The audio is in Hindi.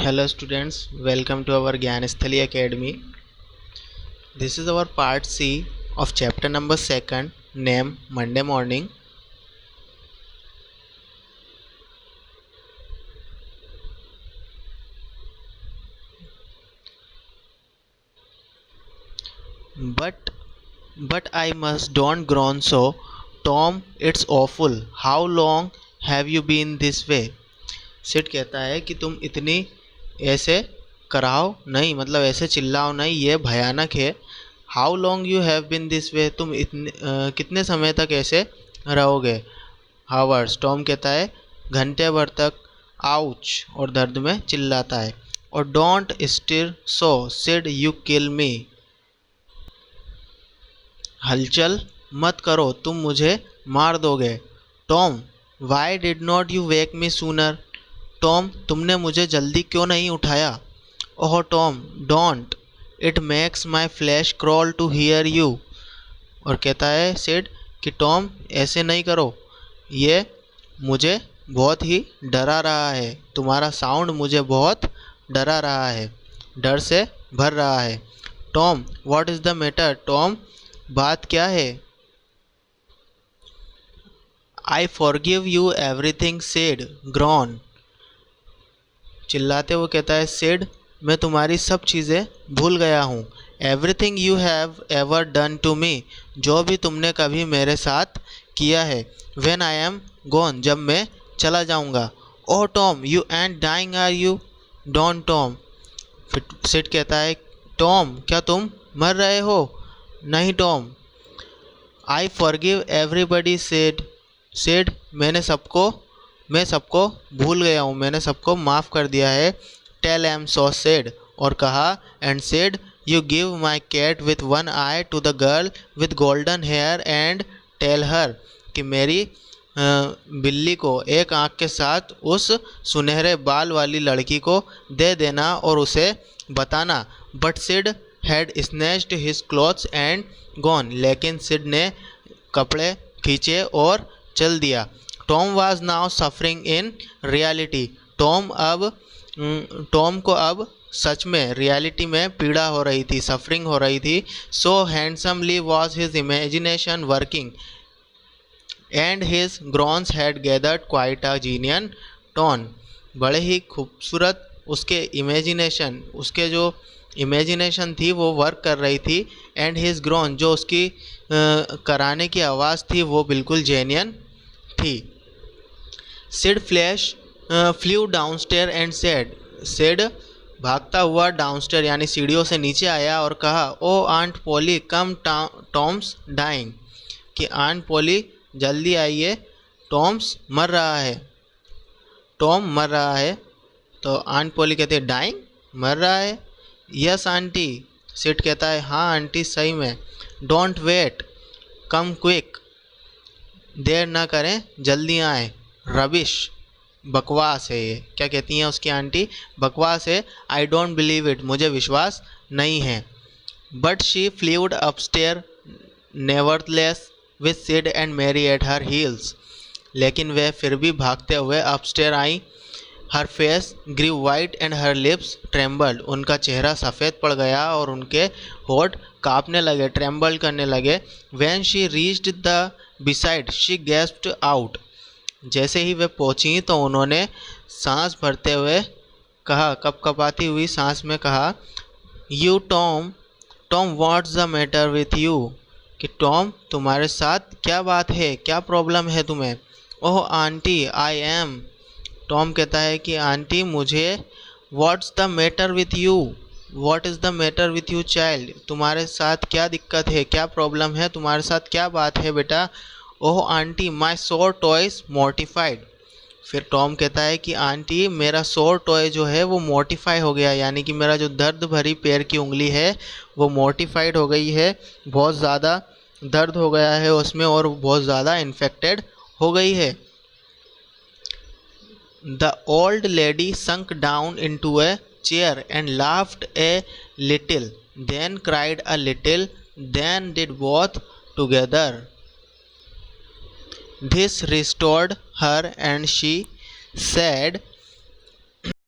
Hello students, welcome to our Gyanasthali Academy. This is our part C of chapter number 2, name Monday morning. But I must don't groan so. Tom, it's awful. How long have you been this way? Sid कहता है कि तुम इतनी ऐसे कराओ नहीं, मतलब ऐसे चिल्लाओ नहीं, ये भयानक है. How long you have been this way, तुम इतने कितने समय तक ऐसे रहोगे. हावर्स, टॉम कहता है घंटे भर तक. आउच, और दर्द में चिल्लाता है. और don't stir so Sid you kill me, हलचल मत करो तुम मुझे मार दोगे. Tom, why did not you wake me sooner, Tom तुमने मुझे जल्दी क्यों नहीं उठाया. Oh Tom, don't, it makes my flesh crawl to hear you. और कहता है सिड कि टॉम ऐसे नहीं करो, ये मुझे बहुत ही डरा रहा है, तुम्हारा साउंड मुझे बहुत डरा रहा है, डर से भर रहा है. Tom, what is the matter, Tom बात क्या है. I forgive you everything said grown, चिल्लाते हुए कहता है सिड मैं तुम्हारी सब चीज़ें भूल गया हूँ. Everything you have ever done to me, जो भी तुमने कभी मेरे साथ किया है. व्हेन आई एम गॉन, जब मैं चला जाऊँगा. Oh Tom, you ain't dying are you, don't Tom. फिर सिड कहता है टॉम क्या तुम मर रहे हो. नहीं Tom. I forgive everybody said, said मैं सबको भूल गया हूँ, मैंने सबको माफ़ कर दिया है. टेल एम सो सेड, और कहा and said you give my cat with one eye to the girl with golden hair and tell her, कि मेरी बिल्ली को एक आँख के साथ उस सुनहरे बाल वाली लड़की को दे देना और उसे बताना. But Sid had snatched his clothes and gone, लेकिन सिड ने कपड़े खींचे और चल दिया. Tom was now suffering in reality, Tom को अब सच में रियलिटी में पीड़ा हो रही थी, सफरिंग हो रही थी. So handsomely was his imagination working and his groans had gathered quite a genuine tone, बड़े ही खूबसूरत उसके जो इमेजिनेशन थी वो वर्क कर रही थी. एंड हिज ग्रॉन, जो उसकी कराने की आवाज़ थी वो बिल्कुल जेन्यन थी. Sid flew downstair and said, Sid भागता हुआ डाउनस्टेयर यानी सीढ़ियों से नीचे आया और कहा ओ आंट पोली कम, टॉम्स डाइंग, कि आंट पोली जल्दी आइए, टॉम्स मर रहा है, टॉम मर रहा है. तो आंट पोली कहते हैं डाइंग, मर रहा है. यस आंटी, सिड कहता है हाँ आंटी सही में. डोंट वेट, कम क्विक, देर ना करें जल्दी आए. रबिश, बकवास है ये. क्या कहती हैं उसकी आंटी, बकवास है. आई डोंट बिलीव इट, मुझे विश्वास नहीं है. But she fled upstairs nevertheless with Sid and Mary at her heels, लेकिन वह फिर भी भागते हुए अपस्टेयर आई. Her face grew white and her lips trembled, उनका चेहरा सफ़ेद पड़ गया और उनके होठ काँपने लगे, ट्रेम्बल करने लगे. When she reached the bedside she gasped out, जैसे ही वे पहुंची तो उन्होंने सांस भरते हुए कहा, कपकपाती हुई सांस में कहा, you Tom, Tom what's the matter with you, कि टॉम तुम्हारे साथ क्या बात है, क्या प्रॉब्लम है तुम्हें. ओह आंटी आई एम, टॉम कहता है कि आंटी मुझे. What's the matter with you, what is the matter with you child, तुम्हारे साथ क्या दिक्कत है, क्या प्रॉब्लम है, तुम्हारे साथ क्या बात है बेटा. ओह आंटी माई सोर टॉयज मोर्टिफाइड, फिर टॉम कहता है कि आंटी मेरा सोर टॉय जो है वो मोर्टिफाई हो गया, यानी कि मेरा जो दर्द भरी पैर की उंगली है वो मोर्टिफाइड हो गई है, बहुत ज़्यादा दर्द हो गया है उसमें और बहुत ज़्यादा इन्फेक्टेड हो गई है. The old lady sunk down into a chair and laughed a little, then cried a little, then did both together. This restored her and she said,